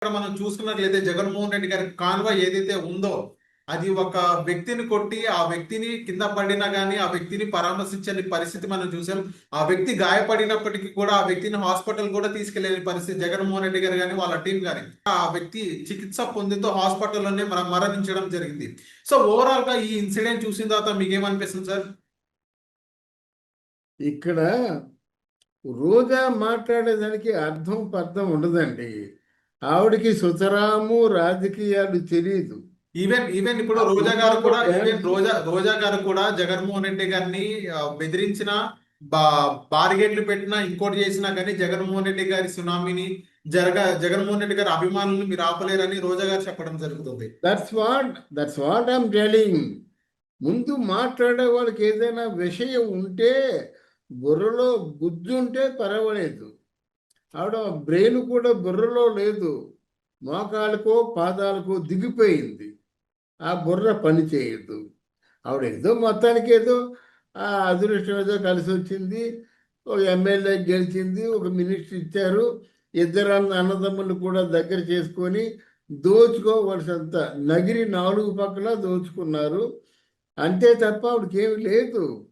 ఇక్కడ మనం చూసుకున్నట్లయితే జగన్మోహన్ రెడ్డి గారి కాన్వాయ్ ఏదైతే ఉందో అది ఒక వ్యక్తిని కొట్టి ఆ వ్యక్తిని కింద పడినా కానీ ఆ వ్యక్తిని పరామర్శించని పరిస్థితి మనం చూసాం. ఆ వ్యక్తి గాయపడినప్పటికీ కూడా ఆ వ్యక్తిని హాస్పిటల్ కూడా తీసుకెళ్లేని పరిస్థితి జగన్మోహన్ రెడ్డి గారు కానీ వాళ్ళ టీం కానీ ఆ వ్యక్తి చికిత్స పొందుతూ హాస్పిటల్లోనే మరణించడం జరిగింది. సో ఓవరాల్ గా ఈ ఇన్సిడెంట్ చూసిన తర్వాత మీకు ఏమనిపిస్తుంది సార్? ఇక్కడ రోజా మాట్లాడేదానికి అర్థం పర్థం ఉండదండి. ఆవిడకి సుతరాము రాజకీయాలు తెలియదు. ఈవెన్ ఇప్పుడు రోజా గారు కూడా రోజా గారు కూడా జగన్మోహన్ రెడ్డి గారిని బెదిరించిన బారిగేట్లు పెట్టినా ఇంకోటి చేసినా కానీ జగన్మోహన్ రెడ్డి గారి సునామీని జగన్మోహన్ రెడ్డి గారి అభిమానులు మీరు ఆపలేరని రోజా గారు చెప్పడం జరుగుతుంది. That's what I'm telling. ముందు మాట్లాడే వాళ్ళకి ఏదైనా విషయం ఉంటే బుర్రలో గుజ్జుంటే పర్వాలేదు. ఆవిడ బ్రెయిన్ కూడా బుర్రలో లేదు, మోకాళ్ళకో పాదాలకో దిగిపోయింది. ఆ బుర్ర పని చేయదు. ఆవిడ ఏదో మొత్తానికి ఏదో ఆ అదృష్టం ఏదో కలిసి వచ్చింది, ఒక ఎమ్మెల్యే గెలిచింది, ఒక మినిస్టర్ ఇచ్చారు, ఇద్దరు అన్నదమ్ములు కూడా దగ్గర చేసుకొని దోచుకోవలసినంత నగిరి 4 పక్కల దోచుకున్నారు. అంతే తప్ప ఆవిడకేమి లేదు.